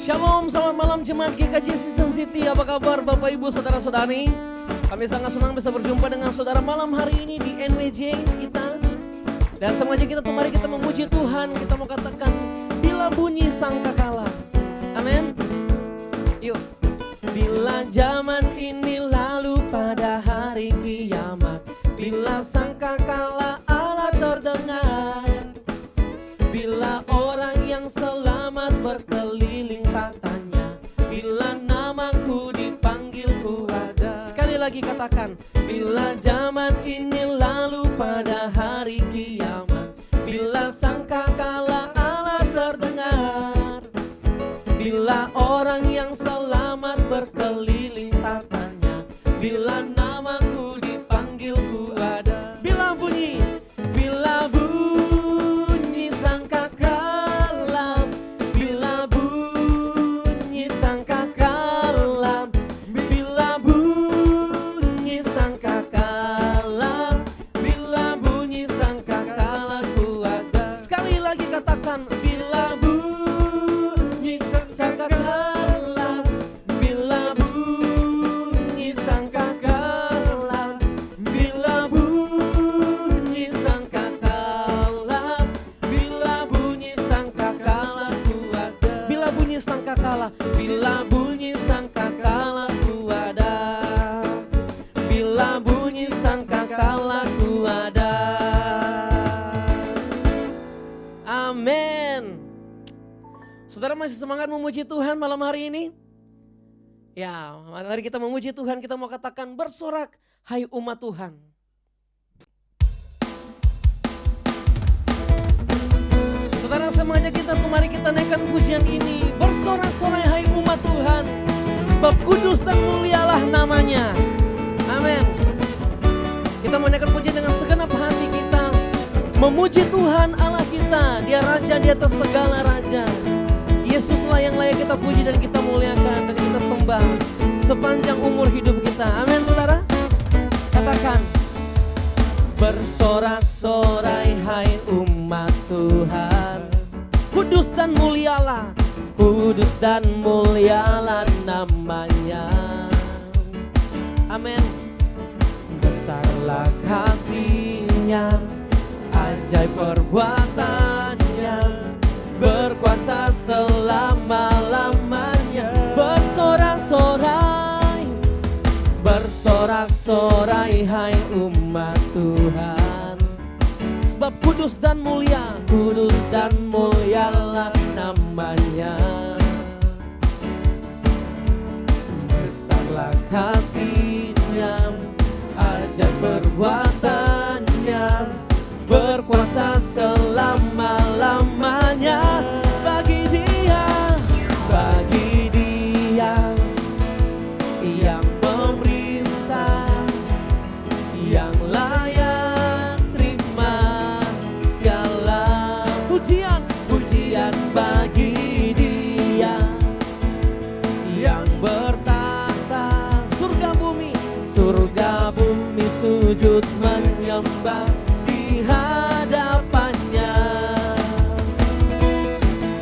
Shalom, selamat malam jemaat GKJ Season City. Apa kabar Bapak Ibu Saudara-saudari? Kami sangat senang bisa berjumpa dengan saudara malam hari ini di NWJ kita. Dan sengaja kita tuh mari kita memuji Tuhan. Kita mau katakan bila bunyi sangkakala. Amin. Yuk. Bila zaman ini lalu pada hari kiamat, bila sangkakala Allah terdengar, bila orang yang selamat berkeliling tatanya, bila namaku dipanggil ku ada. Sekali lagi katakan, bila zaman ini lalu pada hari kiamat, bila sangkakala Allah terdengar, bila orang yang selamat berkeliling tatanya, bila namaku dipanggil ku ada. Bila bunyi sangkakala, bila bunyi sangkakala, bila bunyi sangkakala, bila bunyi sangkakala ku ada. Sekali lagi katakan, bila bunyi sangkakala, bila bunyi sangkakala, bila bunyi sangkakala, bila bunyi sangkakala ku ada. Bila bunyi sangkakala, bila bunyi sangkakala ku ada. Bila bunyi sangkakala ku ada. Amin. Saudara masih semangat memuji Tuhan malam hari ini? Ya, mari kita memuji Tuhan. Kita mau katakan bersorak, hai umat Tuhan. Saudara semuanya kita mari kita naikkan pujian ini. Bersorak-sorai hai umat Tuhan, sebab kudus dan mulialah namanya. Amin. Kita menaikkan pujian dengan segenap hati kita. Memuji Tuhan Allah kita, Dia Raja di atas segala Raja. Yesuslah yang layak kita puji dan kita muliakan dan kita sembah sepanjang umur hidup kita. Amin saudara. Katakan, bersorak-sorai hai umat Tuhan, kudus dan mulialah, kudus dan mulialah namanya. Amin. Besarlah kasih-Nya, ajaib perbuatannya, berkuasa selama-lamanya. Bersorak-sorai, bersorak-sorai hai umat Tuhan, sebab kudus dan mulialah namanya. Besarlah kasih-Nya, ajaib perbuatannya, berkuasa selama-lamanya. Bagi dia yang memerintah, yang layak terima segala pujian. Pujian bagi Dia yang bertata, surga bumi sujud menyembah di hadapannya.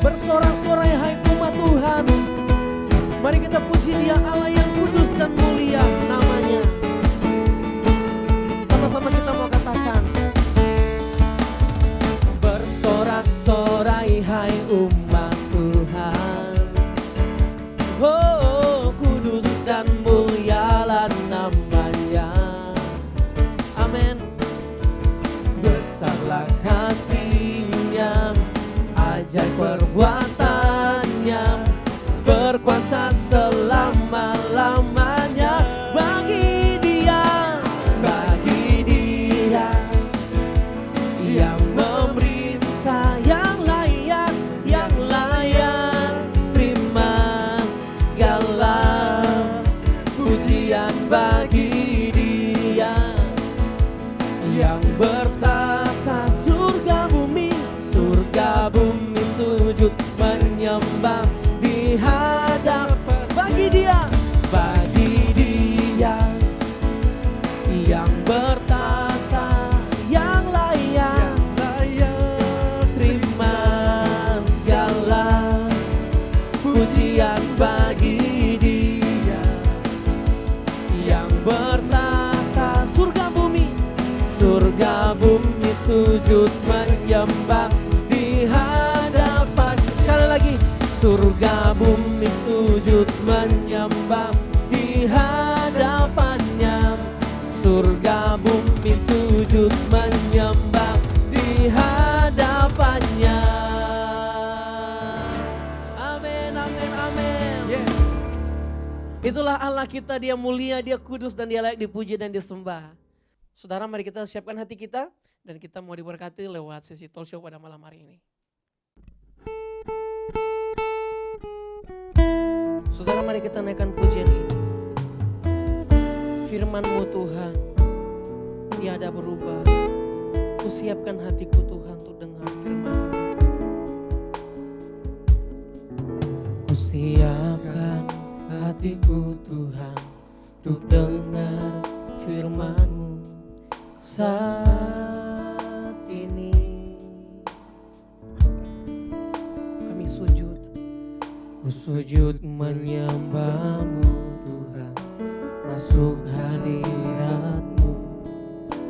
Bersorak-sorai hai umat Tuhan, mari kita puji Dia Allah yang kudus dan mulia namanya. Sama-sama kita mau katakan, bersorak-sorai hai umat Tuhan, oh kudus dan mulialah namanya. Amin. Besarlah kasih-Nya, ajaib perbuatannya, berkuasa selama-lamanya. Bagi Dia yang memerintah, yang layak terima segala pujian. Bagi Dia yang bertata, surga bumi sujud menyembah di hadapan. Bagi Dia yang bertata, yang layak terima segala pujian. bumi sujud menyembah di hadapan. Sekali lagi, surga bumi sujud menyembah di hadapannya. Surga bumi sujud menyembah di hadapannya. Amin, amin, amin. Yes. Itulah Allah kita, Dia mulia, Dia kudus, dan Dia layak dipuji dan disembah. Saudara, mari kita siapkan hati kita dan kita mau diberkati lewat sesi talk show pada malam hari ini. Saudara, mari kita naikkan pujian ini. Firman-Mu Tuhan, tiada berubah. Kusiapkan hatiku Tuhan untuk dengar firman-Mu. Kusiapkan hatiku Tuhan untuk dengar firman-Mu saat ini. Kami sujud, ku sujud menyembah-Mu Tuhan, masuk hadirat-Mu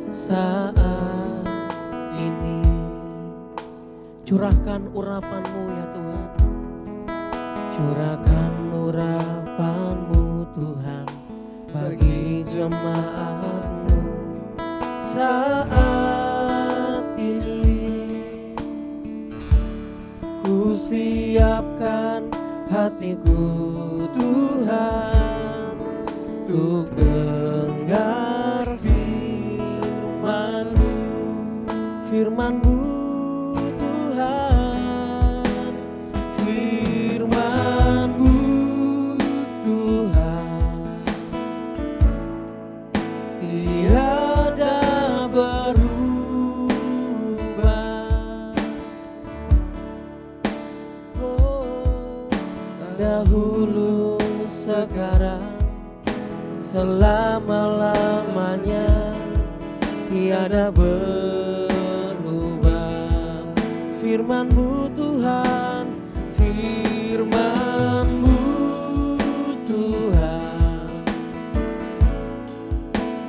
saat ini. Curahkan urapan-Mu ya Tuhan, curahkan urapan-Mu Tuhan bagi jemaat-Mu saat ini. Ku siapkan hatiku Tuhan untuk dengar firman-Mu, firman-Mu Tuhan, firman-Mu Tuhan, tiada berubah. Oh, dahulu sekarang selama-lamanya tiada berubah. Firman-Mu Tuhan, firman-Mu Tuhan,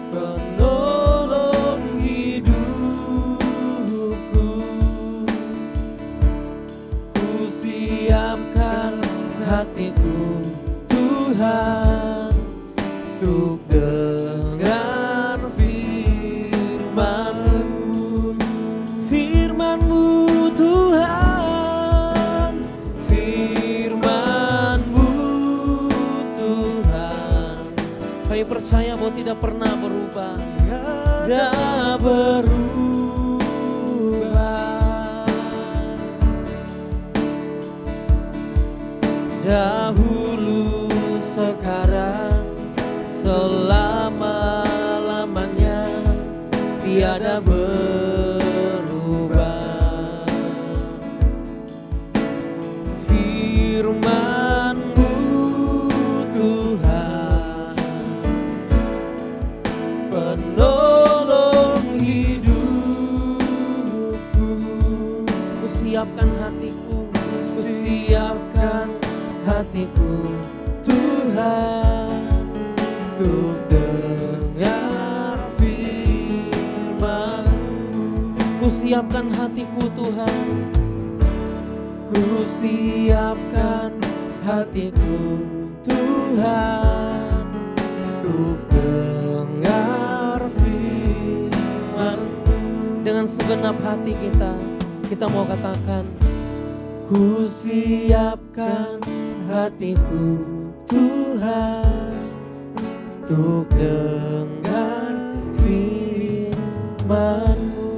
penolong hidupku. Ku siapkan hatiku Tuhan untuk dengar firman-Mu, firman-Mu Tuhan, firman-Mu Tuhan. Kami percaya bahwa tidak pernah berubah, tidak berubah. Dahulu sekarang selama-lamanya tiada berubah. Firman-Mu Tuhan, penolong hidupku. Ku siapkan hatiku, ku siapkan hatiku Tuhan untuk dengar firman-Mu. Ku siapkan hatiku Tuhan, ku siapkan hatiku Tuhan untuk dengar firman-Mu. Dengan segenap hati kita mau katakan, ku siapkan hatiku Tuhan untuk dengar firman-Mu.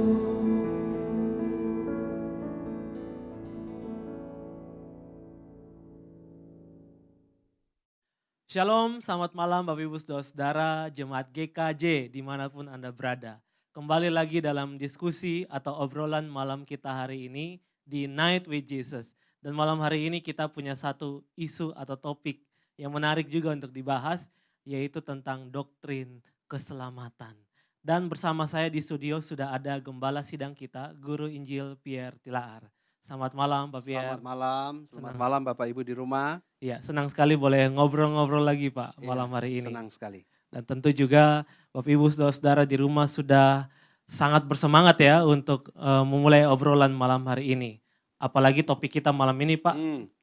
Shalom, selamat malam Bapak Ibu Saudara Jemaat GKJ dimanapun Anda berada. Kembali lagi dalam diskusi atau obrolan malam kita hari ini di Night with Jesus. Dan malam hari ini kita punya satu isu atau topik yang menarik juga untuk dibahas, yaitu tentang doktrin keselamatan. Dan bersama saya di studio sudah ada gembala sidang kita, Guru Injil Pierre Tilaar. Selamat malam Pak Pierre. Selamat malam Bapak Ibu di rumah. Iya, senang sekali boleh ngobrol-ngobrol lagi Pak malam hari ini. Senang sekali. Dan tentu juga Bapak Ibu saudara-saudara di rumah sudah sangat bersemangat ya untuk memulai obrolan malam hari ini. Apalagi topik kita malam ini Pak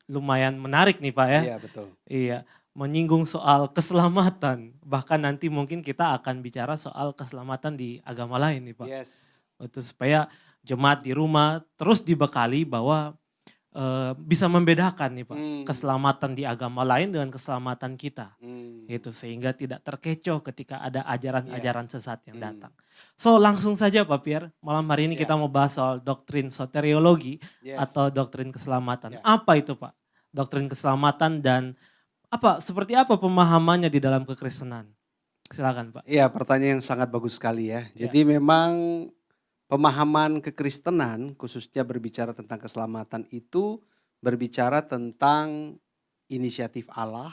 lumayan menarik nih Pak ya. Iya, betul. Iya, menyinggung soal keselamatan. Bahkan nanti mungkin kita akan bicara soal keselamatan di agama lain nih Pak. Yes. Itu supaya jemaat di rumah terus dibekali bahwa bisa membedakan nih Pak, keselamatan di agama lain dengan keselamatan kita. Gitu, sehingga tidak terkecoh ketika ada ajaran-ajaran sesat yang datang. So langsung saja Pak Pierre, malam hari ini kita mau bahas soal doktrin soteriologi atau doktrin keselamatan. Apa itu Pak? Doktrin keselamatan dan seperti apa pemahamannya di dalam kekristenan? Silakan Pak. Iya, pertanyaan yang sangat bagus sekali ya. Jadi memang pemahaman kekristenan khususnya berbicara tentang keselamatan itu berbicara tentang inisiatif Allah,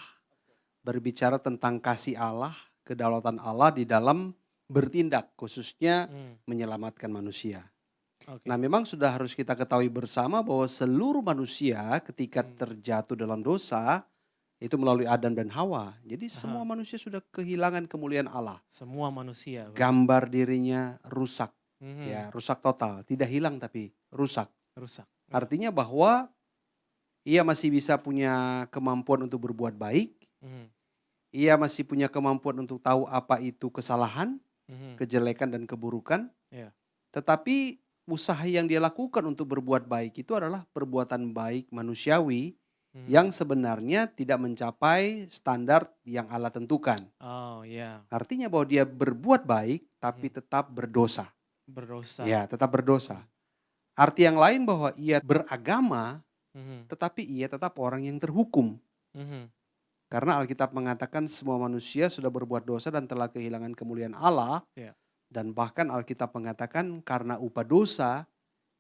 berbicara tentang kasih Allah, kedaulatan Allah di dalam bertindak khususnya menyelamatkan manusia. Nah memang sudah harus kita ketahui bersama bahwa seluruh manusia ketika terjatuh dalam dosa itu melalui Adam dan Hawa. Jadi semua manusia sudah kehilangan kemuliaan Allah. Semua manusia. Gambar dirinya rusak. Ya, rusak total, tidak hilang tapi rusak. Artinya bahwa ia masih bisa punya kemampuan untuk berbuat baik. Ia masih punya kemampuan untuk tahu apa itu kesalahan, kejelekan dan keburukan. Tetapi usaha yang dia lakukan untuk berbuat baik itu adalah perbuatan baik manusiawi yang sebenarnya tidak mencapai standar yang Allah tentukan. Artinya bahwa dia berbuat baik tapi tetap berdosa. Ya, tetap berdosa. Arti yang lain bahwa ia beragama, tetapi ia tetap orang yang terhukum. Karena Alkitab mengatakan semua manusia sudah berbuat dosa dan telah kehilangan kemuliaan Allah. Dan bahkan Alkitab mengatakan karena upah dosa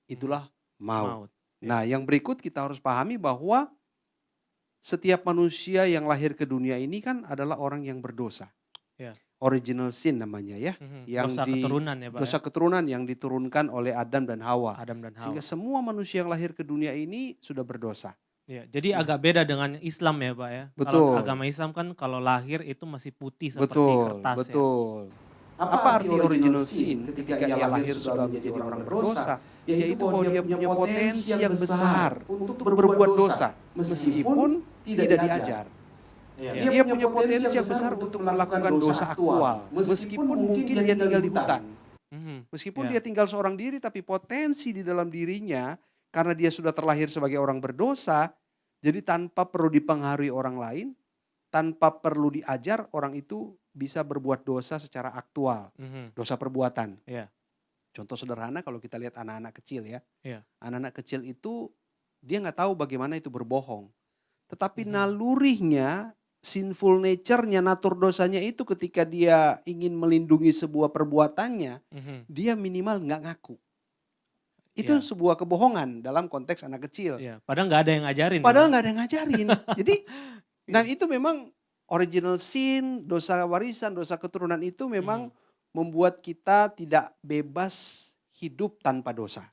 itulah maut. Nah yang berikut kita harus pahami bahwa setiap manusia yang lahir ke dunia ini kan adalah orang yang berdosa. Original sin namanya ya. Yang keturunan ya Pak. Dosa keturunan yang diturunkan oleh Adam dan Hawa. Sehingga semua manusia yang lahir ke dunia ini sudah berdosa. Jadi agak beda dengan Islam ya Pak ya. Betul. Kalau agama Islam kan kalau lahir itu masih putih seperti kertas Betul. Apa arti original sin ketika ia lahir sudah menjadi orang berdosa? Yaitu bahwa dia punya potensi yang besar untuk berbuat dosa. Meskipun tidak diajar. Dia punya potensi yang besar untuk melakukan dosa aktual. Meskipun mungkin dia tinggal di hutan. Meskipun dia tinggal seorang diri tapi potensi di dalam dirinya karena dia sudah terlahir sebagai orang berdosa. Jadi tanpa perlu dipengaruhi orang lain, tanpa perlu diajar, orang itu bisa berbuat dosa secara aktual. Dosa perbuatan. Contoh sederhana kalau kita lihat anak-anak kecil ya. Anak-anak kecil itu dia nggak tahu bagaimana itu berbohong. Tetapi nalurinya, sinful nature-nya, natur dosanya itu ketika dia ingin melindungi sebuah perbuatannya, dia minimal nggak ngaku. Itu sebuah kebohongan dalam konteks anak kecil. Padahal nggak ada yang ngajarin. Padahal nggak ada yang ngajarin. Jadi, nah itu memang original sin, dosa warisan, dosa keturunan itu memang membuat kita tidak bebas hidup tanpa dosa.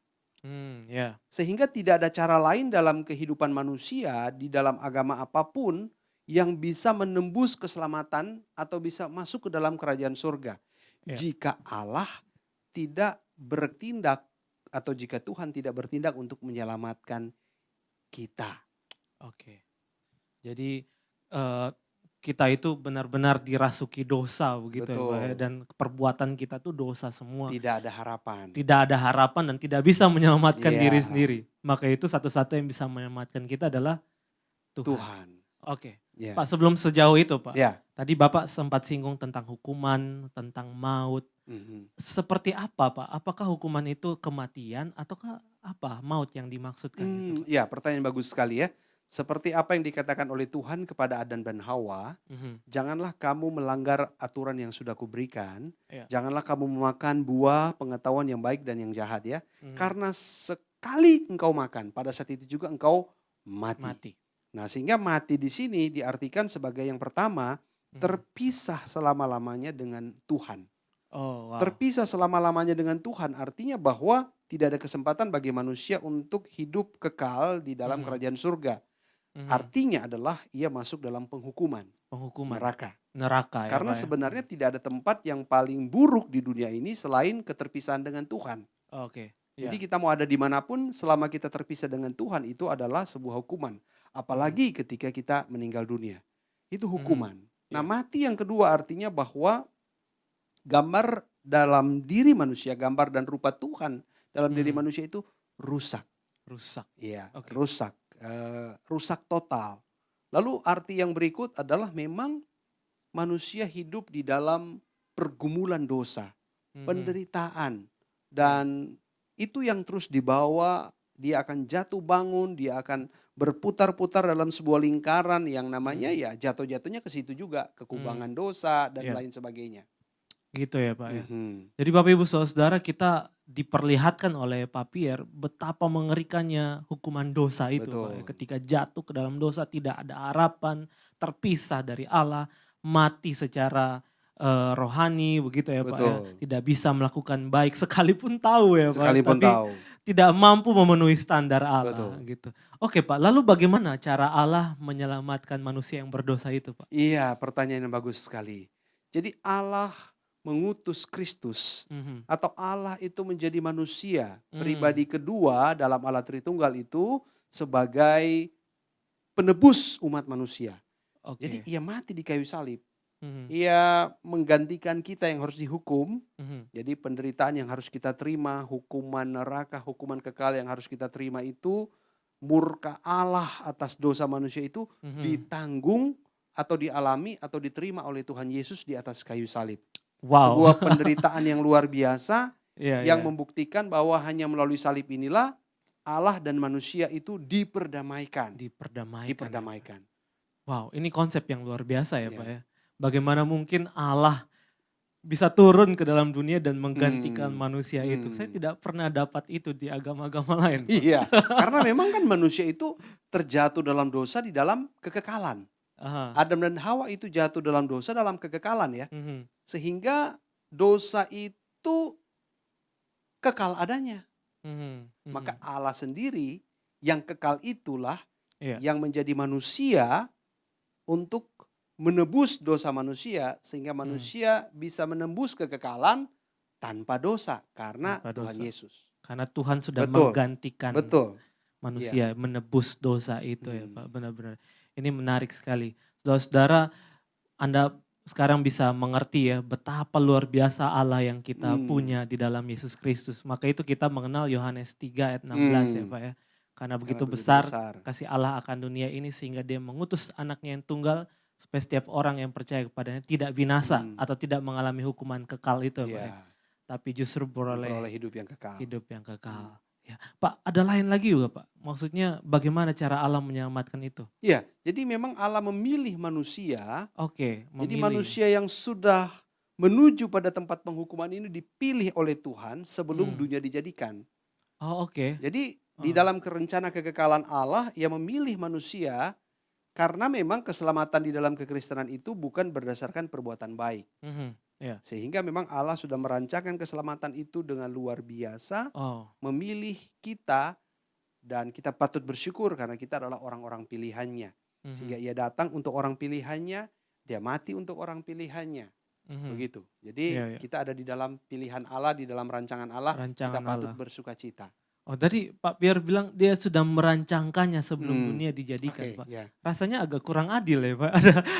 Sehingga tidak ada cara lain dalam kehidupan manusia di dalam agama apapun yang bisa menembus keselamatan atau bisa masuk ke dalam kerajaan surga. Jika Allah tidak bertindak atau jika Tuhan tidak bertindak untuk menyelamatkan kita. Jadi kita itu benar-benar dirasuki dosa begitu ya Pak ya, dan perbuatan kita tuh dosa semua. Tidak ada harapan. Tidak ada harapan dan tidak bisa menyelamatkan diri sendiri. Maka itu satu-satu yang bisa menyelamatkan kita adalah Tuhan. Pak sebelum sejauh itu Pak, tadi Bapak sempat singgung tentang hukuman, tentang maut. Seperti apa Pak? Apakah hukuman itu kematian ataukah apa maut yang dimaksudkan? Gitu, ya pertanyaan bagus sekali ya. Seperti apa yang dikatakan oleh Tuhan kepada Adam dan Hawa, janganlah kamu melanggar aturan yang sudah kuberikan, janganlah kamu memakan buah pengetahuan yang baik dan yang jahat ya. Karena sekali engkau makan, pada saat itu juga engkau mati. Nah sehingga mati di sini diartikan sebagai yang pertama, terpisah selama-lamanya dengan Tuhan. Terpisah selama-lamanya dengan Tuhan artinya bahwa tidak ada kesempatan bagi manusia untuk hidup kekal di dalam kerajaan surga. Artinya adalah ia masuk dalam penghukuman. Neraka. Neraka ya Karena Pak ya. sebenarnya tidak ada tempat yang paling buruk di dunia ini selain keterpisahan dengan Tuhan. Oke. Jadi Ya. kita mau ada dimanapun selama kita terpisah dengan Tuhan itu adalah sebuah hukuman. Apalagi ketika kita meninggal dunia. Itu hukuman. Nah, Ya. mati yang kedua artinya bahwa gambar dalam diri manusia, gambar dan rupa Tuhan dalam diri manusia itu rusak. Rusak. Iya, Oke. rusak. Rusak total. Lalu arti yang berikut adalah memang manusia hidup di dalam pergumulan dosa, penderitaan, dan itu yang terus dibawa. Dia akan jatuh bangun, dia akan berputar-putar dalam sebuah lingkaran yang namanya ya jatuh-jatuhnya ke situ juga, kekubangan dosa dan Iya. lain sebagainya. Gitu ya Pak ya. Mhm. Jadi Bapak Ibu Saudara, kita diperlihatkan oleh Pak Pierre betapa mengerikannya hukuman dosa itu Pak ya. Betul. Ketika jatuh ke dalam dosa tidak ada harapan, terpisah dari Allah, mati secara rohani begitu ya Pak ya. Betul. Tidak bisa melakukan baik sekalipun tahu ya Pak. Sekalipun Tapi tahu. tidak mampu memenuhi standar Allah Betul. gitu. Oke Pak, lalu bagaimana cara Allah menyelamatkan manusia yang berdosa itu Pak? Iya, pertanyaan yang bagus sekali. Jadi Allah mengutus Kristus atau Allah itu menjadi manusia, pribadi kedua dalam Allah Tritunggal itu sebagai penebus umat manusia. Oke. Jadi ia mati di kayu salib. Ia menggantikan kita yang harus dihukum. Jadi penderitaan yang harus kita terima, hukuman neraka, hukuman kekal yang harus kita terima itu, murka Allah atas dosa manusia itu ditanggung atau dialami atau diterima oleh Tuhan Yesus di atas kayu salib. Wow. Sebuah penderitaan yang luar biasa yang iya. membuktikan bahwa hanya melalui salib inilah Allah dan manusia itu diperdamaikan. Diperdamaikan. Wow, ini konsep yang luar biasa ya Iya. Pak ya. Bagaimana mungkin Allah bisa turun ke dalam dunia dan menggantikan manusia itu. Saya tidak pernah dapat itu di agama-agama lain. Pak. Iya, karena memang kan manusia itu terjatuh dalam dosa di dalam kekekalan. Aha. Adam dan Hawa itu jatuh dalam dosa dalam kekekalan ya. Sehingga dosa itu kekal adanya. Maka Allah sendiri yang kekal itulah Iya. yang menjadi manusia untuk menebus dosa manusia sehingga manusia bisa menembus kekekalan tanpa dosa karena Tanpa Tuhan dosa. Yesus. Karena Tuhan sudah Betul. menggantikan Betul. manusia, menebus dosa itu ya Pak. Benar-benar. Ini menarik sekali. Saudara-saudara, Anda sekarang bisa mengerti ya betapa luar biasa Allah yang kita punya di dalam Yesus Kristus. Maka itu kita mengenal Yohanes 3 ayat 16 ya Pak ya. Karena begitu besar kasih Allah akan dunia ini sehingga dia mengutus anaknya yang tunggal supaya setiap orang yang percaya kepadanya tidak binasa atau tidak mengalami hukuman kekal itu Pak ya. Tapi justru beroleh hidup yang kekal. hidup yang kekal. Ya. Pak, ada lain lagi juga Pak. Maksudnya bagaimana cara Allah menyelamatkan itu? Iya, jadi memang Allah memilih manusia. Oke, Jadi memilih. manusia yang sudah menuju pada tempat penghukuman ini dipilih oleh Tuhan sebelum dunia dijadikan. Oh oke. Jadi di dalam rencana kekekalan Allah, ia memilih manusia karena memang keselamatan di dalam kekristenan itu bukan berdasarkan perbuatan baik. Ya. Sehingga memang Allah sudah merancangkan keselamatan itu dengan luar biasa, Oh, memilih kita dan kita patut bersyukur karena kita adalah orang-orang pilihannya. Sehingga ia datang untuk orang pilihannya, dia mati untuk orang pilihannya. Begitu. Jadi Iya, iya. kita ada di dalam pilihan Allah, di dalam rancangan Allah, Rancangan kita patut Allah. bersuka cita. Oh tadi Pak Pierre bilang dia sudah merancangkannya sebelum dunia dijadikan Oke, Pak. ya. Rasanya agak kurang adil ya Pak.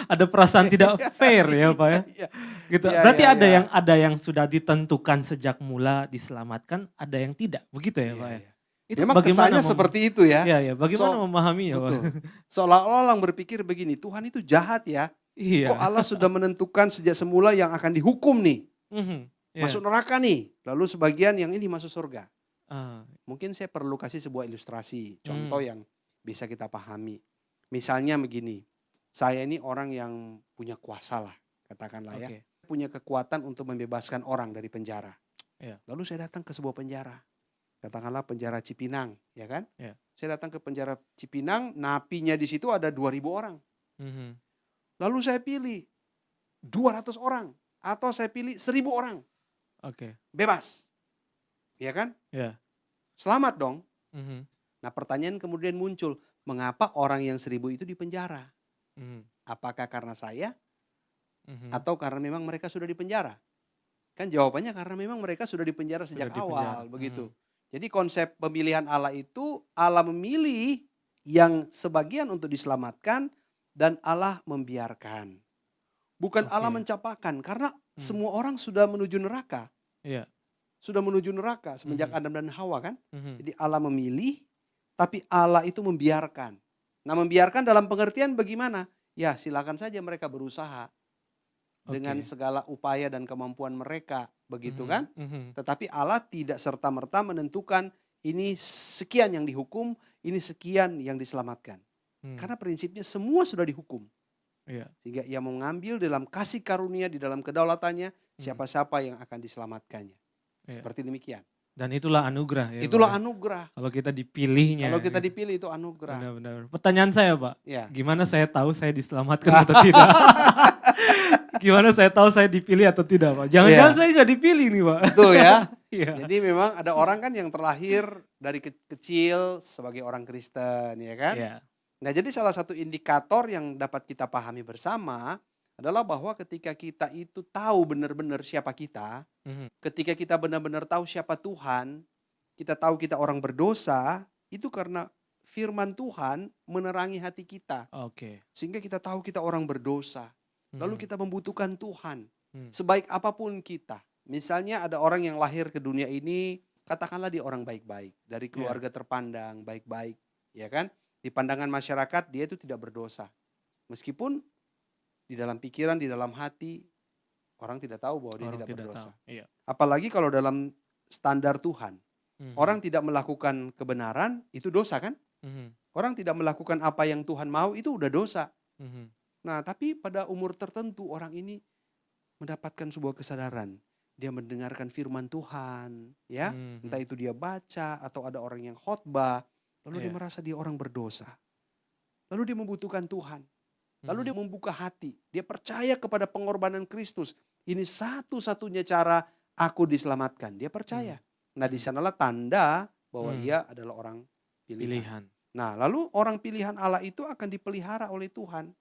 Ada perasaan tidak fair ya Pak ya. Iya, Gitu. iya, Berarti iya, iya. ada yang sudah ditentukan sejak mula diselamatkan, ada yang tidak. Begitu ya Pak ya. Iya. Itu Memang kesannya seperti itu ya. Iya ya, bagaimana memahaminya Pak? Betul. Seolah-olah orang berpikir begini, Tuhan itu jahat ya. Iya. Kok Allah sudah menentukan sejak semula yang akan dihukum nih. Iya. Masuk neraka nih. Lalu sebagian yang ini masuk surga. Ah, Mungkin saya perlu kasih sebuah ilustrasi, contoh yang bisa kita pahami. Misalnya begini, saya ini orang yang punya kuasa lah, katakanlah ya. Oke. Punya kekuatan untuk membebaskan orang dari penjara. Iya. Lalu saya datang ke sebuah penjara. Katakanlah penjara Cipinang, ya kan? Iya. Saya datang ke penjara Cipinang, napinya di situ ada 2.000 orang. Lalu saya pilih 200 orang atau saya pilih 1.000 orang. Oke. Bebas. Ya kan? Ya. Selamat dong. Nah pertanyaan kemudian muncul, mengapa orang yang 1.000 itu dipenjara? Apakah karena saya? atau karena memang mereka sudah dipenjara? Kan jawabannya karena memang mereka sudah dipenjara sejak awal, begitu. Jadi konsep pemilihan Allah itu Allah memilih yang sebagian untuk diselamatkan dan Allah membiarkan. Bukan Allah mencapakan karena semua orang sudah menuju neraka. Iya. Sudah menuju neraka semenjak Adam dan Hawa kan. Jadi Allah memilih tapi Allah itu membiarkan. Nah membiarkan dalam pengertian bagaimana? Ya silakan saja mereka berusaha. Dengan segala upaya dan kemampuan mereka. Begitu kan. Tetapi Allah tidak serta-merta menentukan ini sekian yang dihukum, ini sekian yang diselamatkan. Karena prinsipnya semua sudah dihukum. Iya. Sehingga ia mengambil dalam kasih karunia di dalam kedaulatannya siapa-siapa yang akan diselamatkannya. Seperti demikian. Dan itulah anugerah ya. Itulah Pak. Anugerah. Kalau kita dipilihnya. Kalau kita dipilih itu anugerah. Benar-benar. Pertanyaan saya Pak, Ya. gimana saya tahu saya diselamatkan atau tidak? Gimana saya tahu saya dipilih atau tidak Pak? Jangan-jangan saya nggak dipilih nih Pak. Betul ya. Iya. Jadi memang ada orang kan yang terlahir dari kecil sebagai orang Kristen ya kan. Iya. Nah jadi salah satu indikator yang dapat kita pahami bersama adalah bahwa ketika kita itu tahu benar-benar siapa kita, ketika kita benar-benar tahu siapa Tuhan, kita tahu kita orang berdosa, itu karena firman Tuhan menerangi hati kita. Sehingga kita tahu kita orang berdosa. Lalu kita membutuhkan Tuhan. Sebaik apapun kita. Misalnya ada orang yang lahir ke dunia ini, katakanlah dia orang baik-baik. Dari keluarga terpandang, baik-baik. Ya kan? Di pandangan masyarakat dia itu tidak berdosa. Meskipun di dalam pikiran, di dalam hati, orang tidak tahu bahwa dia tidak berdosa. Iya. Apalagi kalau dalam standar Tuhan. Orang tidak melakukan kebenaran, itu dosa kan? Orang tidak melakukan apa yang Tuhan mau, itu udah dosa. Nah tapi pada umur tertentu orang ini mendapatkan sebuah kesadaran. Dia mendengarkan firman Tuhan. Ya, entah itu dia baca atau ada orang yang khotbah. Lalu dia merasa dia orang berdosa. Lalu dia membutuhkan Tuhan. Lalu dia membuka hati. Dia percaya kepada pengorbanan Kristus. Ini satu-satunya cara aku diselamatkan. Dia percaya. Nah di sanalah tanda bahwa ia adalah orang pilihan. Nah lalu orang pilihan Allah itu akan dipelihara oleh Tuhan.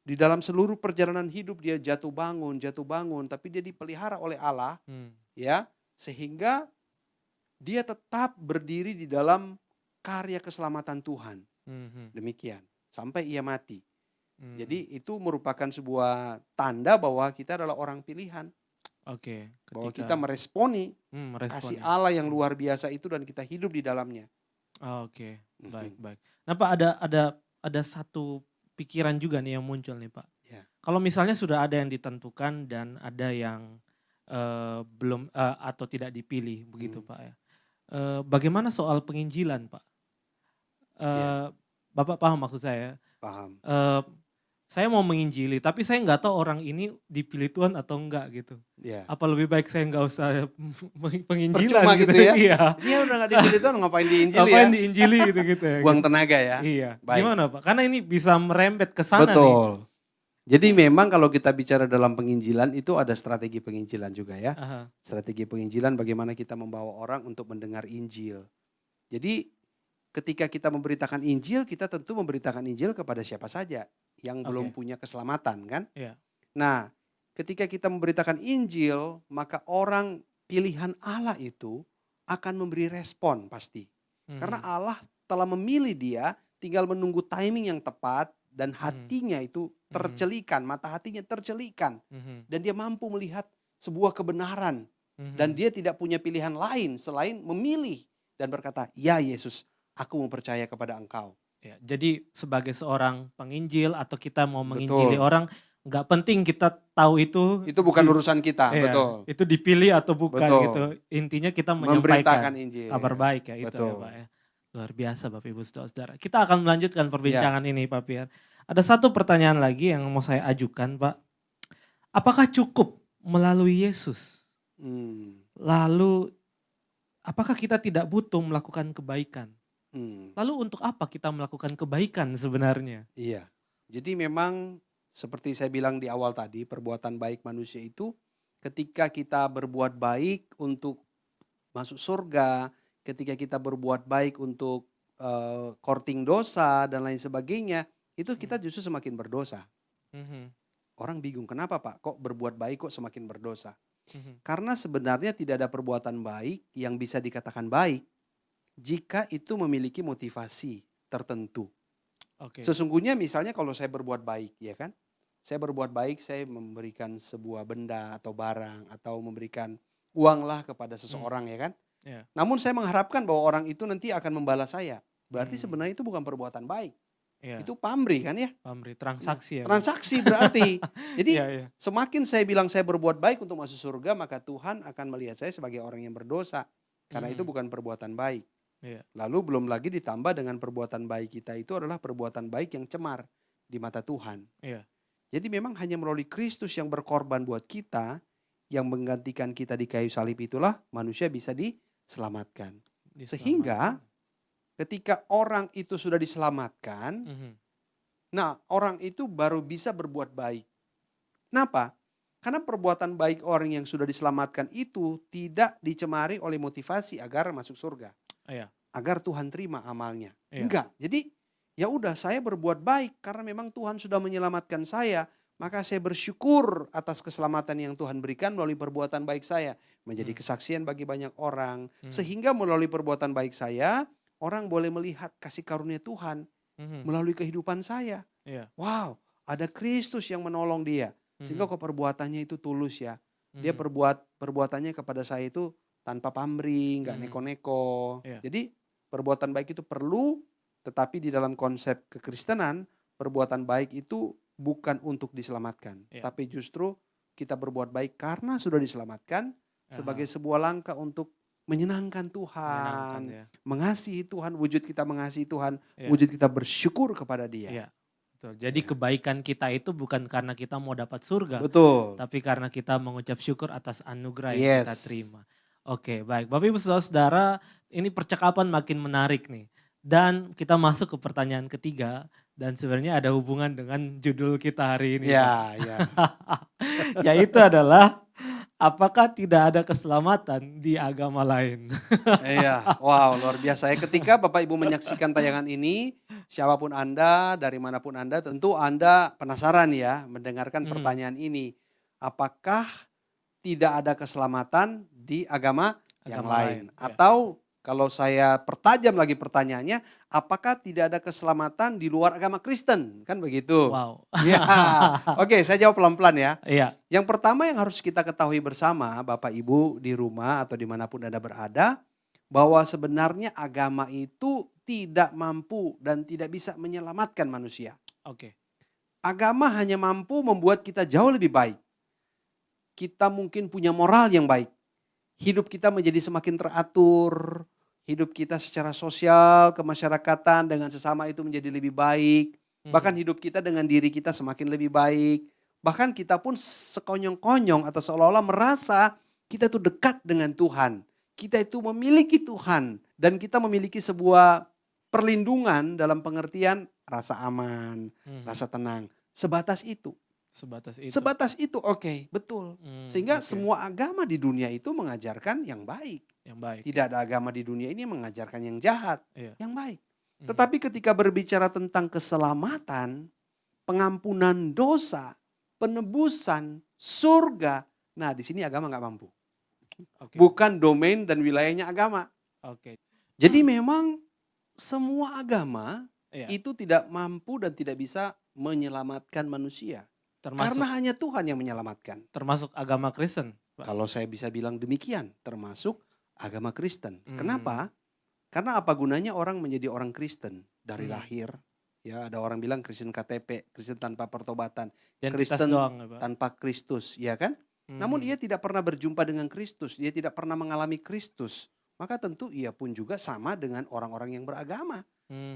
Di dalam seluruh perjalanan hidup dia jatuh bangun. Tapi dia dipelihara oleh Allah. Ya, sehingga dia tetap berdiri di dalam karya keselamatan Tuhan. Demikian. Sampai ia mati. Jadi itu merupakan sebuah tanda bahwa kita adalah orang pilihan. Bahwa kita meresponi kasih Allah yang luar biasa itu dan kita hidup di dalamnya. Baik. Nah Pak ada satu pikiran juga nih yang muncul nih Pak. Kalau misalnya sudah ada yang ditentukan dan ada yang belum atau tidak dipilih begitu Pak ya. Bagaimana soal penginjilan Pak? Bapak paham maksud saya? Paham. Saya mau menginjili, tapi saya nggak tahu orang ini dipilih Tuhan atau enggak gitu. Apa lebih baik saya nggak usah penginjilan percuma gitu ya? Iya. Dia udah nggak dipilih Tuhan ngapain diinjili Ngapain diinjili gitu ya. Buang tenaga ya. Iya. Baik. Gimana Pak? Karena ini bisa merembet ke sana nih. Betul. Jadi memang kalau kita bicara dalam penginjilan itu ada strategi penginjilan juga ya. Strategi penginjilan bagaimana kita membawa orang untuk mendengar Injil. Jadi ketika kita memberitakan Injil, kita tentu memberitakan Injil kepada siapa saja yang belum punya keselamatan kan. Nah ketika kita memberitakan Injil, maka orang pilihan Allah itu akan memberi respon pasti. Karena Allah telah memilih dia, tinggal menunggu timing yang tepat dan hatinya itu tercelikan, mata hatinya tercelikan. Dan dia mampu melihat sebuah kebenaran. Dan dia tidak punya pilihan lain selain memilih dan berkata, ya Yesus, aku mau percaya kepada Engkau. Ya, jadi sebagai seorang penginjil atau kita mau menginjili orang, nggak penting kita tahu itu. Itu bukan urusan kita, betul. Itu dipilih atau bukan gitu. Intinya kita menyampaikan Injil, kabar baik ya, itu ya Pak ya. Luar biasa Bapak Ibu Saudara. Kita akan melanjutkan perbincangan ini Pak Pierre. Ada satu pertanyaan lagi yang mau saya ajukan Pak. Apakah cukup melalui Yesus? Lalu apakah kita tidak butuh melakukan kebaikan? Lalu untuk apa kita melakukan kebaikan sebenarnya? Iya, jadi memang seperti saya bilang di awal tadi, perbuatan baik manusia itu ketika kita berbuat baik untuk masuk surga, ketika kita berbuat baik untuk courting dosa dan lain sebagainya, itu kita justru semakin berdosa. Orang bingung, kenapa Pak? Kok berbuat baik kok semakin berdosa? Mhm. Karena sebenarnya tidak ada perbuatan baik yang bisa dikatakan baik jika itu memiliki motivasi tertentu. Oke. Sesungguhnya misalnya kalau saya berbuat baik, ya kan? Saya berbuat baik, saya memberikan sebuah benda atau barang atau memberikan uang lah kepada seseorang, ya kan? Iya. Namun saya mengharapkan bahwa orang itu nanti akan membalas saya. Berarti Hmm. sebenarnya itu bukan perbuatan baik. Iya. Itu pamrih kan ya? Pamrih, transaksi ya. Bang? Transaksi berarti. Jadi Iya, iya. semakin saya bilang saya berbuat baik untuk masuk surga, maka Tuhan akan melihat saya sebagai orang yang berdosa. Karena itu bukan perbuatan baik. Iya. Lalu belum lagi ditambah dengan perbuatan baik kita itu adalah perbuatan baik yang cemar di mata Tuhan. Iya. Jadi memang hanya melalui Kristus yang berkorban buat kita, yang menggantikan kita di kayu salib itulah manusia bisa diselamatkan. Sehingga ketika orang itu sudah diselamatkan, nah orang itu baru bisa berbuat baik. Kenapa? Karena perbuatan baik orang yang sudah diselamatkan itu tidak dicemari oleh motivasi agar masuk surga. Iya. Agar Tuhan terima amalnya. Iya. Enggak. Jadi ya udah saya berbuat baik karena memang Tuhan sudah menyelamatkan saya. Maka saya bersyukur atas keselamatan yang Tuhan berikan melalui perbuatan baik saya. Menjadi kesaksian bagi banyak orang. Sehingga melalui perbuatan baik saya, orang boleh melihat kasih karunia Tuhan melalui kehidupan saya. Iya. Wow, ada Kristus yang menolong dia. Sehingga kok perbuatannya itu tulus ya. Dia perbuatannya kepada saya itu tanpa pamrih, nggak neko-neko. Iya. Jadi perbuatan baik itu perlu, tetapi di dalam konsep kekristenan, perbuatan baik itu bukan untuk diselamatkan. Iya. Tapi justru kita berbuat baik karena sudah diselamatkan sebagai sebuah langkah untuk menyenangkan Tuhan, Ya. mengasihi Tuhan, wujud kita mengasihi Tuhan, Iya. wujud kita bersyukur kepada Dia. Iya. Betul. Jadi kebaikan kita itu bukan karena kita mau dapat surga, Betul. tapi karena kita mengucap syukur atas anugerah yang kita Yes. terima. Oke, baik. Bapak Ibu Saudara, ini percakapan makin menarik nih. Dan kita masuk ke pertanyaan ketiga, dan sebenarnya ada hubungan dengan judul kita hari ini. Ya, ya. Yaitu adalah, apakah tidak ada keselamatan di agama lain? Iya, wow, luar biasa ya. Ketika Bapak Ibu menyaksikan tayangan ini, siapapun Anda, dari manapun Anda, tentu Anda penasaran ya mendengarkan pertanyaan ini. Apakah tidak ada keselamatan di agama yang Agama lain? lain, ya. Atau kalau saya pertajam lagi pertanyaannya, apakah tidak ada keselamatan di luar agama Kristen? Kan begitu. Wow. Ya, oke, saya jawab pelan-pelan ya. Iya. Yang pertama yang harus kita ketahui bersama Bapak Ibu di rumah atau dimanapun Anda berada, bahwa sebenarnya agama itu tidak mampu dan tidak bisa menyelamatkan manusia. Oke. Agama hanya mampu membuat kita jauh lebih baik. Kita mungkin punya moral yang baik. Hidup kita menjadi semakin teratur. Hidup kita secara sosial, kemasyarakatan dengan sesama itu menjadi lebih baik. Bahkan hidup kita dengan diri kita semakin lebih baik. Bahkan kita pun sekonyong-konyong atau seolah-olah merasa kita itu dekat dengan Tuhan. Kita itu memiliki Tuhan. Dan kita memiliki sebuah perlindungan dalam pengertian rasa aman, rasa tenang. Sebatas itu. Sebatas itu, oke, betul. Sehingga semua agama di dunia itu mengajarkan yang baik. Yang baik. Tidak ada agama di dunia ini yang mengajarkan yang jahat, Iya. yang baik. Tetapi ketika berbicara tentang keselamatan, pengampunan dosa, penebusan, surga, nah di sini agama nggak mampu. Oke. Bukan domain dan wilayahnya agama. Oke. Jadi memang semua agama Iya. itu tidak mampu dan tidak bisa menyelamatkan manusia. Karena hanya Tuhan yang menyelamatkan. Termasuk agama Kristen, Pak. Kalau saya bisa bilang demikian, termasuk agama Kristen. Kenapa? Karena apa gunanya orang menjadi orang Kristen dari lahir? Ya, ada orang bilang Kristen KTP, Kristen tanpa pertobatan, Identitas Kristen doang, ya, Pak. tanpa Kristus, ya kan? Namun ia tidak pernah berjumpa dengan Kristus, dia tidak pernah mengalami Kristus. Maka tentu ia pun juga sama dengan orang-orang yang beragama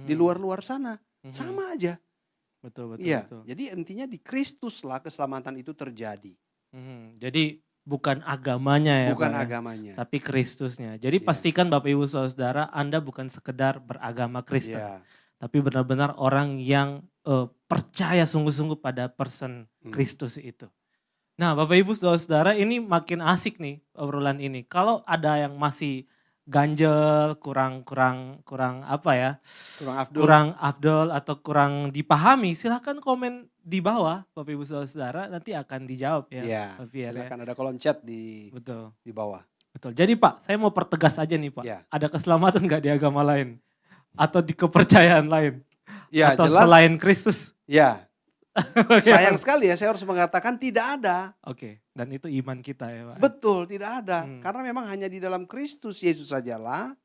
di luar-luar sana. Sama aja. Betul. Iya, jadi intinya di Kristus lah keselamatan itu terjadi. Jadi bukan agamanya ya, Bukan Pak, ya, agamanya. tapi Kristusnya. Jadi Iya. pastikan Bapak Ibu Saudara, Anda bukan sekedar beragama Kristen, Iya. tapi benar-benar orang yang percaya sungguh-sungguh pada person Kristus itu. Nah, Bapak Ibu Saudara, ini makin asik nih obrolan ini. Kalau ada yang masih ganjel, kurang apa ya? Kurang afdol. Kurang afdol atau kurang dipahami, silahkan komen di bawah Bapak Ibu Saudara nanti akan dijawab ya Ya, Pak Pierre ya. silakan ada kolom chat di Betul. bawah. Betul. Jadi Pak, saya mau pertegas aja nih Pak. Ya. Ada keselamatan nggak di agama lain? Atau di kepercayaan lain? Ya, Atau jelas. selain Kristus? Ya, sayang sekali ya saya harus mengatakan tidak ada. Oke, dan itu iman kita ya Pak. Betul, tidak ada. Hmm. Karena memang hanya di dalam Kristus Yesus sajalah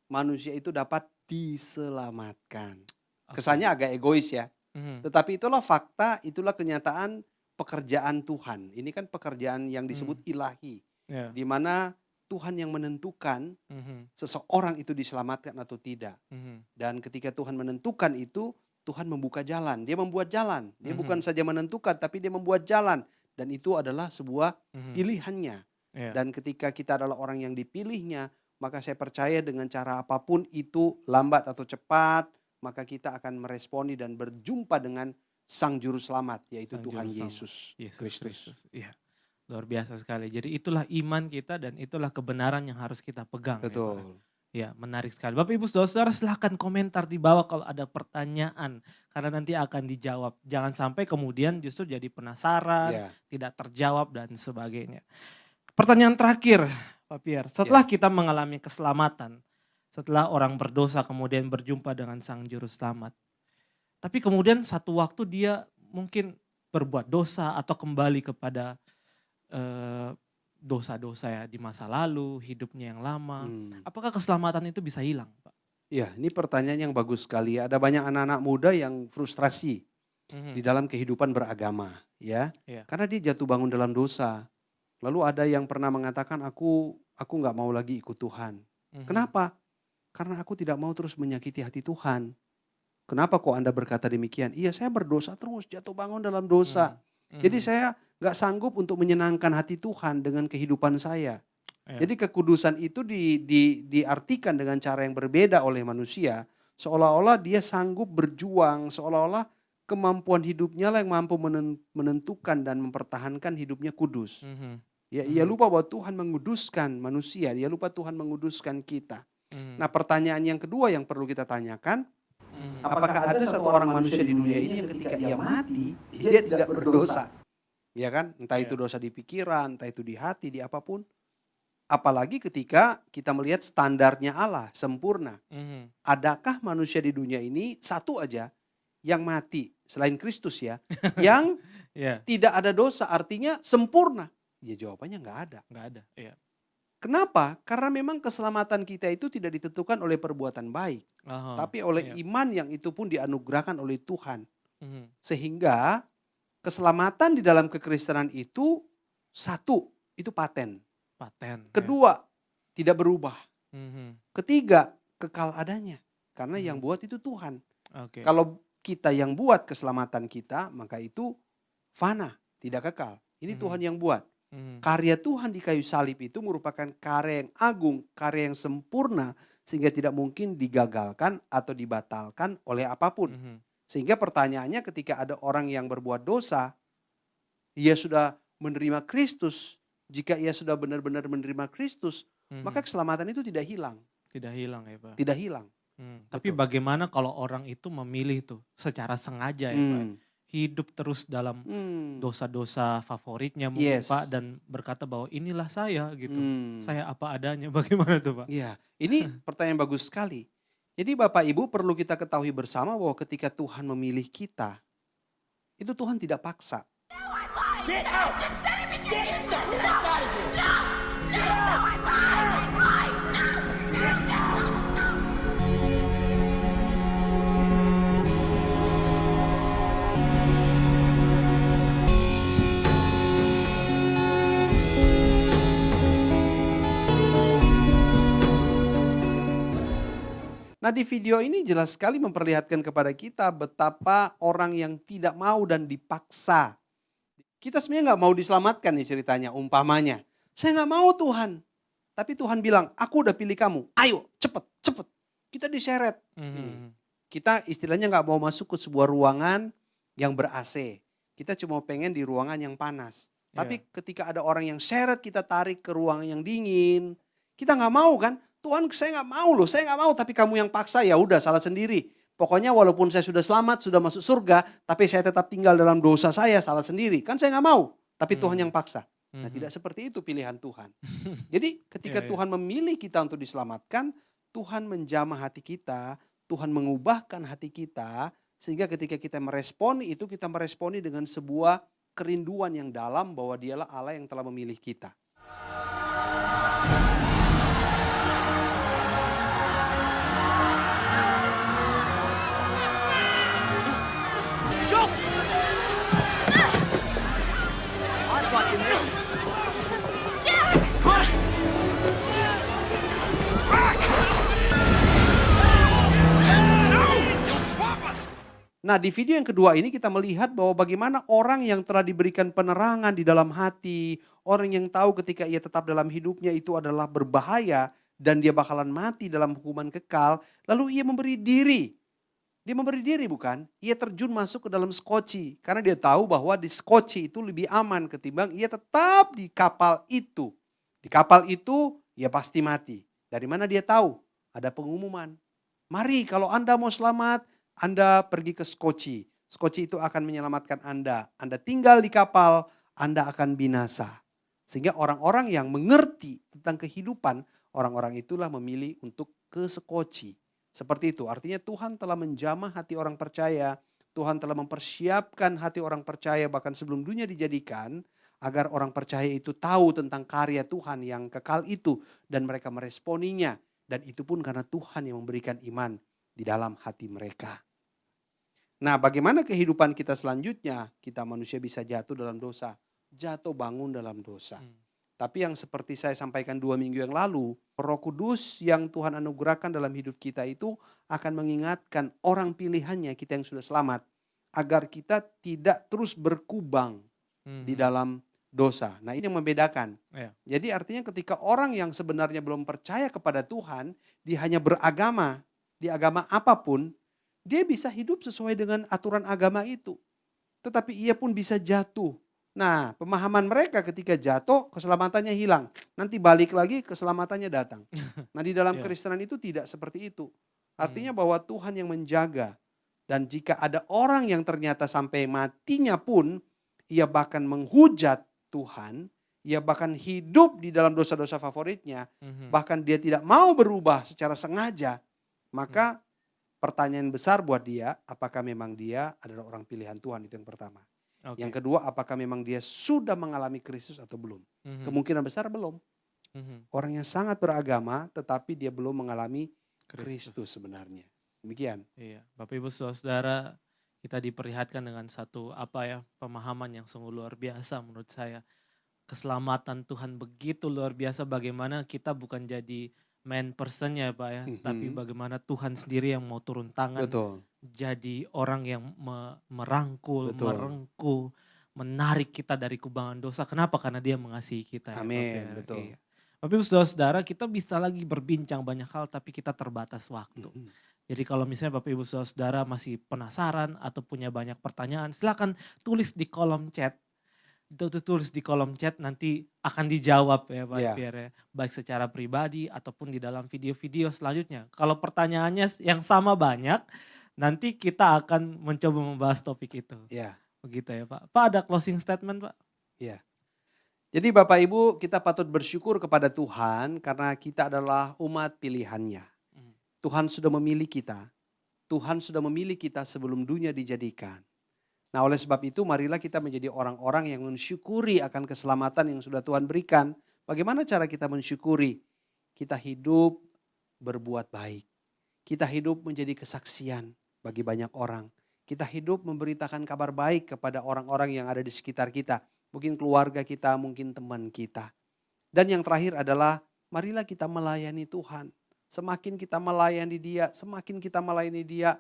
manusia itu dapat diselamatkan. Oke. Kesannya agak egois ya. Mhm. Tetapi itulah fakta, itulah kenyataan pekerjaan Tuhan. Ini kan pekerjaan yang disebut ilahi. Ya. Di mana Tuhan yang menentukan Mhm. seseorang itu diselamatkan atau tidak. Mhm. Dan ketika Tuhan menentukan itu, Tuhan membuka jalan. Dia membuat jalan. Dia Mhm. bukan saja menentukan, tapi dia membuat jalan. Dan itu adalah sebuah Mhm. pilihannya. Ya. Dan ketika kita adalah orang yang dipilihnya, maka saya percaya dengan cara apapun itu, lambat atau cepat, maka kita akan meresponi dan berjumpa dengan Sang Juru Selamat, yaitu Sang Tuhan Juru Selamat, Yesus Yesus Kristus. Kristus. Iya. Luar biasa sekali. Jadi itulah iman kita dan itulah kebenaran yang harus kita pegang. ya, Pak. Betul. Ya, menarik sekali. Bapak Ibu Saudara silahkan komentar di bawah kalau ada pertanyaan. Karena nanti akan dijawab. Jangan sampai kemudian justru jadi penasaran, Ya. tidak terjawab dan sebagainya. Pertanyaan terakhir Pak Pierre. Setelah kita mengalami keselamatan, setelah orang berdosa kemudian berjumpa dengan Sang Juru Selamat. Tapi kemudian satu waktu dia mungkin berbuat dosa atau kembali kepada dosa-dosa ya di masa lalu, hidupnya yang lama. Apakah keselamatan itu bisa hilang, Pak? Ya, ini pertanyaan yang bagus sekali. Ada banyak anak-anak muda yang frustrasi di dalam kehidupan beragama, ya. Iya. Karena dia jatuh bangun dalam dosa. Lalu ada yang pernah mengatakan aku nggak mau lagi ikut Tuhan. Kenapa? Karena aku tidak mau terus menyakiti hati Tuhan. Kenapa kok Anda berkata demikian? Iya, saya berdosa terus, jatuh bangun dalam dosa. Jadi saya nggak sanggup untuk menyenangkan hati Tuhan dengan kehidupan saya. Iya. Jadi kekudusan itu diartikan dengan cara yang berbeda oleh manusia. Seolah-olah dia sanggup berjuang, seolah-olah kemampuan hidupnya lah yang mampu menentukan dan mempertahankan hidupnya kudus. Ya, ia lupa bahwa Tuhan menguduskan manusia, dia lupa Tuhan menguduskan kita. Nah, pertanyaan yang kedua yang perlu kita tanyakan, apakah ada satu orang manusia di dunia ini yang ketika ia mati, dia tidak berdosa? Ya kan? Entah itu dosa di pikiran, entah itu di hati, di apapun. Apalagi ketika kita melihat standarnya Allah sempurna. Adakah manusia di dunia ini satu aja yang mati selain Kristus ya, yang tidak ada dosa, artinya sempurna? Ya jawabannya nggak ada. Nggak ada, iya. Kenapa? Karena memang keselamatan kita itu tidak ditentukan oleh perbuatan baik, tapi oleh iman yang itu pun dianugerahkan oleh Tuhan. Sehingga keselamatan di dalam kekristenan itu satu, itu paten. Kedua, tidak berubah. Ketiga, kekal adanya. Karena yang buat itu Tuhan. Kalau kita yang buat keselamatan kita, maka itu fana, tidak kekal. Ini Tuhan yang buat. Karya Tuhan di kayu salib itu merupakan karya yang agung, karya yang sempurna, sehingga tidak mungkin digagalkan atau dibatalkan oleh apapun. Sehingga pertanyaannya ketika ada orang yang berbuat dosa, ia sudah menerima Kristus. Jika ia sudah benar-benar menerima Kristus, maka keselamatan itu tidak hilang. Tidak hilang ya Pak. Tidak hilang. Tapi bagaimana kalau orang itu memilih tuh secara sengaja ya Pak. Hidup terus dalam dosa-dosa favoritnya mungkin Pak. Dan berkata bahwa inilah saya gitu. Saya apa adanya, bagaimana tuh Pak? Iya, ini pertanyaan bagus sekali. Jadi Bapak Ibu perlu kita ketahui bersama bahwa ketika Tuhan memilih kita, itu Tuhan tidak paksa. Get out! Just said it again. Get the fuck out of here! No! No! No! I lied! No! No! No! No! Nah di video ini jelas sekali memperlihatkan kepada kita betapa orang yang tidak mau dan dipaksa. Kita sebenarnya nggak mau diselamatkan nih ceritanya, umpamanya. Saya nggak mau Tuhan. Tapi Tuhan bilang, aku udah pilih kamu. Ayo cepet, cepet. Kita diseret. Kita istilahnya nggak mau masuk ke sebuah ruangan yang ber-AC. Kita cuma pengen di ruangan yang panas. Tapi ketika ada orang yang seret kita tarik ke ruangan yang dingin. Kita nggak mau kan. Tuhan saya nggak mau loh, saya nggak mau. Tapi kamu yang paksa ya udah salah sendiri. Pokoknya walaupun saya sudah selamat, sudah masuk surga, tapi saya tetap tinggal dalam dosa saya, salah sendiri. Kan saya nggak mau, tapi Tuhan yang paksa. Nah, tidak seperti itu pilihan Tuhan. Jadi ketika Tuhan memilih kita untuk diselamatkan, Tuhan menjamah hati kita, Tuhan mengubahkan hati kita, sehingga ketika kita meresponi itu, kita meresponi dengan sebuah kerinduan yang dalam bahwa dialah Allah yang telah memilih kita. Nah, di video yang kedua ini kita melihat bahwa bagaimana orang yang telah diberikan penerangan di dalam hati, orang yang tahu ketika ia tetap dalam hidupnya itu adalah berbahaya dan dia bakalan mati dalam hukuman kekal, lalu ia memberi diri. Dia memberi diri bukan? Ia terjun masuk ke dalam skoci karena dia tahu bahwa di skoci itu lebih aman ketimbang ia tetap di kapal itu. Di kapal itu ia pasti mati. Dari mana dia tahu? Ada pengumuman. Mari kalau Anda mau selamat, Anda pergi ke skoci. Skoci itu akan menyelamatkan Anda. Anda tinggal di kapal, Anda akan binasa. Sehingga orang-orang yang mengerti tentang kehidupan, orang-orang itulah memilih untuk ke skoci. Seperti itu, artinya Tuhan telah menjamah hati orang percaya. Tuhan telah mempersiapkan hati orang percaya bahkan sebelum dunia dijadikan. Agar orang percaya itu tahu tentang karya Tuhan yang kekal itu. Dan mereka meresponinya. Dan itu pun karena Tuhan yang memberikan iman di dalam hati mereka. Nah, bagaimana kehidupan kita selanjutnya? Kita manusia bisa jatuh dalam dosa, jatuh bangun dalam dosa. Tapi yang seperti saya sampaikan 2 minggu yang lalu, Roh Kudus yang Tuhan anugerahkan dalam hidup kita itu akan mengingatkan orang pilihannya, kita yang sudah selamat, agar kita tidak terus berkubang di dalam dosa. Nah, ini yang membedakan. Jadi artinya ketika orang yang sebenarnya belum percaya kepada Tuhan, dia hanya beragama, di agama apapun, dia bisa hidup sesuai dengan aturan agama itu. Tetapi ia pun bisa jatuh. Nah, pemahaman mereka ketika jatuh, keselamatannya hilang. Nanti balik lagi, keselamatannya datang. Nah, di dalam Kristenan itu tidak seperti itu. Artinya bahwa Tuhan yang menjaga. Dan jika ada orang yang ternyata sampai matinya pun, ia bahkan menghujat Tuhan, ia bahkan hidup di dalam dosa-dosa favoritnya, bahkan dia tidak mau berubah secara sengaja, maka pertanyaan besar buat dia, apakah memang dia adalah orang pilihan Tuhan, itu yang pertama. Yang kedua, apakah memang dia sudah mengalami Kristus atau belum? Kemungkinan besar belum. Orang yang sangat beragama tetapi dia belum mengalami Kristus sebenarnya. Demikian. Iya, Bapak Ibu Saudara, kita diperlihatkan dengan satu pemahaman yang sungguh luar biasa menurut saya. Keselamatan Tuhan begitu luar biasa, bagaimana kita bukan jadi man personnya Pak ya, tapi bagaimana Tuhan sendiri yang mau turun tangan. Betul. Jadi orang yang merangkul, merengkuh, menarik kita dari kubangan dosa. Kenapa? Karena dia mengasihi kita. Amin, ya, betul. Iya. Tapi saudara-saudara, kita bisa lagi berbincang banyak hal tapi kita terbatas waktu. Jadi kalau misalnya Bapak Ibu Saudara masih penasaran atau punya banyak pertanyaan, silakan tulis di kolom chat. Tulis di kolom chat, nanti akan dijawab ya Pak Pierre, baik secara pribadi ataupun di dalam video-video selanjutnya. Kalau pertanyaannya yang sama banyak, nanti kita akan mencoba membahas topik itu. Begitu ya Pak. Pak, ada closing statement Pak? Iya. Jadi Bapak Ibu, kita patut bersyukur kepada Tuhan karena kita adalah umat pilihannya. Tuhan sudah memilih kita. Tuhan sudah memilih kita sebelum dunia dijadikan. Nah, oleh sebab itu marilah kita menjadi orang-orang yang mensyukuri akan keselamatan yang sudah Tuhan berikan. Bagaimana cara kita mensyukuri? Kita hidup berbuat baik. Kita hidup menjadi kesaksian bagi banyak orang. Kita hidup memberitakan kabar baik kepada orang-orang yang ada di sekitar kita. Mungkin keluarga kita, mungkin teman kita. Dan yang terakhir adalah marilah kita melayani Tuhan. Semakin kita melayani Dia, semakin kita melayani Dia,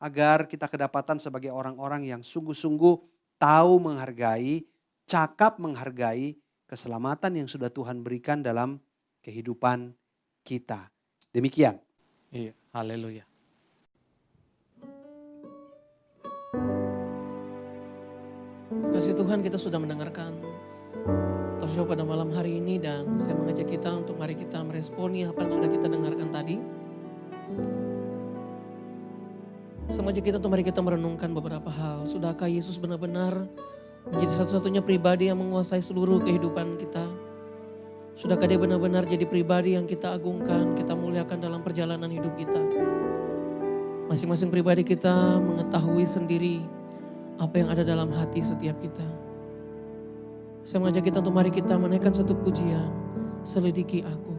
agar kita kedapatan sebagai orang-orang yang sungguh-sungguh tahu menghargai, cakap menghargai keselamatan yang sudah Tuhan berikan dalam kehidupan kita. Demikian. Iya, haleluya. Kasih Tuhan, kita sudah mendengarkan talkshow pada malam hari ini, dan saya mengajak kita untuk mari kita meresponi apa yang sudah kita dengarkan tadi. Sengaja kita mari kita merenungkan beberapa hal. Sudahkah Yesus benar-benar menjadi satu-satunya pribadi yang menguasai seluruh kehidupan kita? Sudahkah dia benar-benar jadi pribadi yang kita agungkan, kita muliakan dalam perjalanan hidup kita? Masing-masing pribadi kita mengetahui sendiri apa yang ada dalam hati setiap kita. Saya mengajak kita untuk mari kita menaikkan satu pujian. Selidiki aku,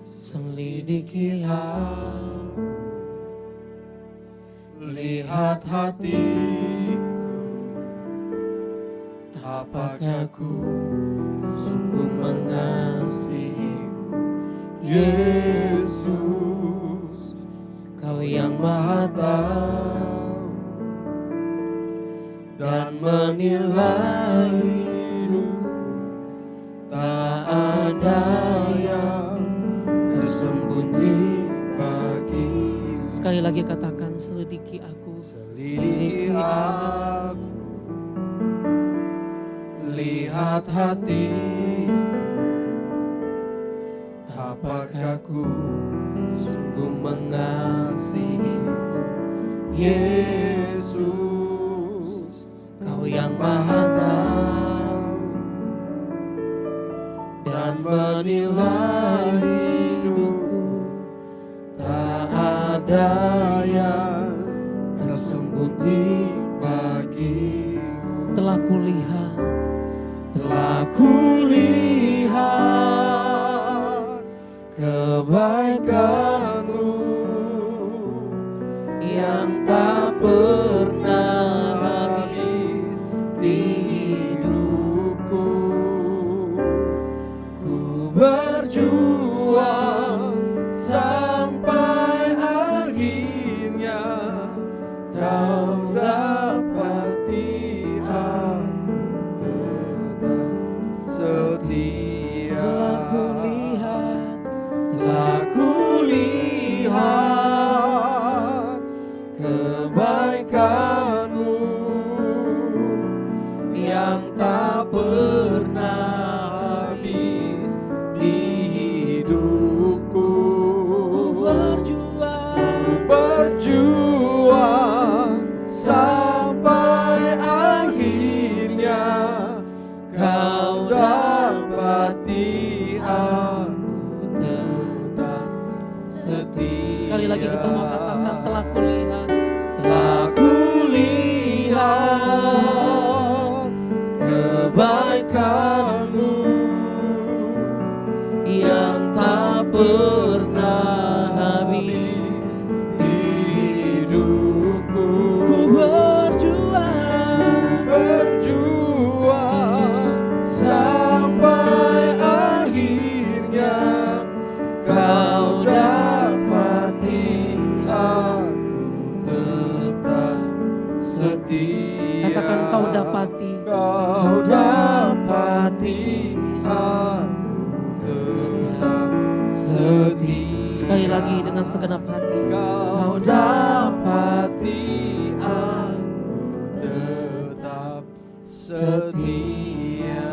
selidiki aku, lihat hatiku, apakah ku sungguh mengasihimu, Yesus, Kau yang Maha Tahu dan menilai hidupku, tak ada yang tersembunyi bagimu. sekali lagi katakan selidiki aku, Selidiki aku, lihat hatiku, apakah ku sungguh mengasihimu, Yesus, Kau yang Maha Tahu dan menilai hidupku, tak ada yang tersembunyi bagimu. telah kulihat Telah kulihat kebaikan-Mu yang tak pernah habis di hidupku. Ku berjuang sampai akhirnya Kau dapati aku tetap setia. Telah kulihat kebaikan-Mu yang tak pernah habis di hidupku. Berjuang sampai akhirnya Kau dapati aku tetap setia. sekali lagi kita mau katakan telah kulihat Telah kulihat kebaikan-Mu yang tak pernah habis di hidupku. ku Berjuang sampai akhirnya Kau dapati aku tetap setia. katakan kau dapati Kau dapati aku tetap setia. sekali lagi dengan segenap hati. Kau dapati aku tetap setia.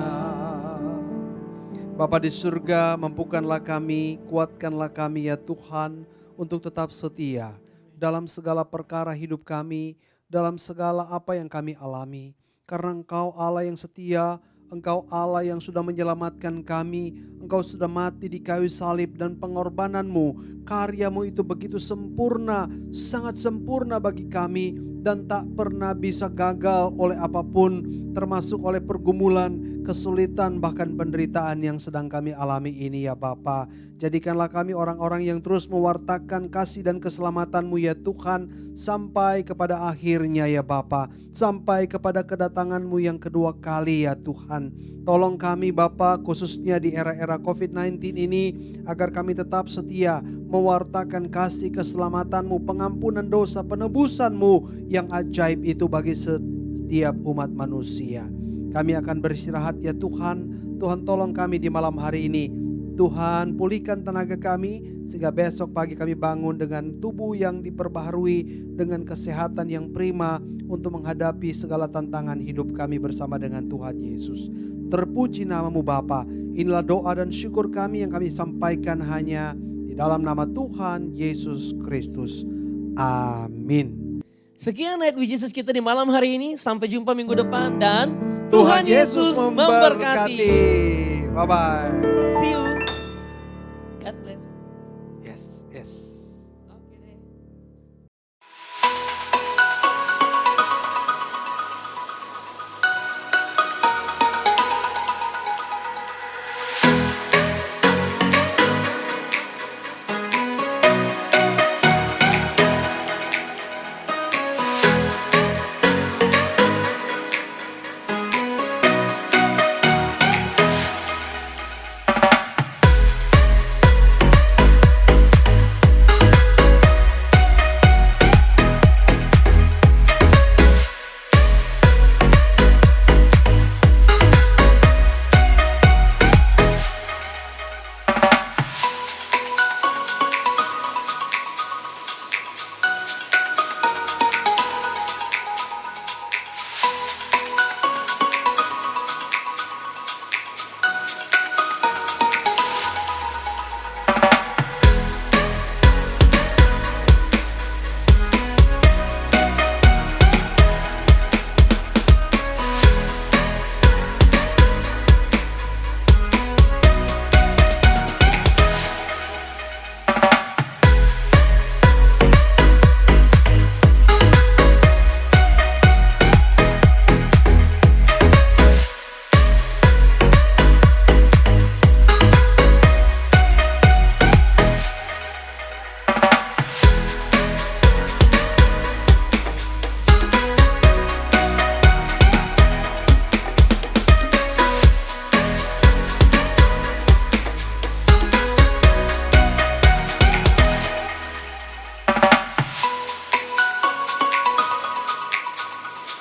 Bapa di surga, mampukanlah kami, kuatkanlah kami ya Tuhan untuk tetap setia dalam segala perkara hidup kami, dalam segala apa yang kami alami. Karena Engkau Allah yang setia, Engkau Allah yang sudah menyelamatkan kami, Engkau sudah mati di kayu salib dan pengorbananmu, karyamu itu begitu sempurna, sangat sempurna bagi kami dan tak pernah bisa gagal oleh apapun, termasuk oleh pergumulan, kesulitan, bahkan penderitaan yang sedang kami alami ini ya Bapa. Jadikanlah kami orang-orang yang terus mewartakan kasih dan keselamatan-Mu ya Tuhan, sampai kepada akhirnya ya Bapa, sampai kepada kedatangan-Mu yang kedua kali ya Tuhan. Tolong kami Bapa, khususnya di era-era COVID-19 ini, agar kami tetap setia mewartakan kasih keselamatan-Mu, pengampunan dosa, penebusan-Mu yang ajaib itu bagi setiap umat manusia. Kami akan beristirahat ya Tuhan. Tuhan tolong kami di malam hari ini. Tuhan pulihkan tenaga kami sehingga besok pagi kami bangun dengan tubuh yang diperbaharui, dengan kesehatan yang prima untuk menghadapi segala tantangan hidup kami bersama dengan Tuhan Yesus. Terpuji nama-Mu Bapa. Inilah doa dan syukur kami yang kami sampaikan hanya di dalam nama Tuhan Yesus Kristus. Amin. Sekian Night with Jesus kita di malam hari ini. Sampai jumpa minggu depan dan Tuhan Yesus memberkati. Bye-bye. See you. God bless. Yes, yes.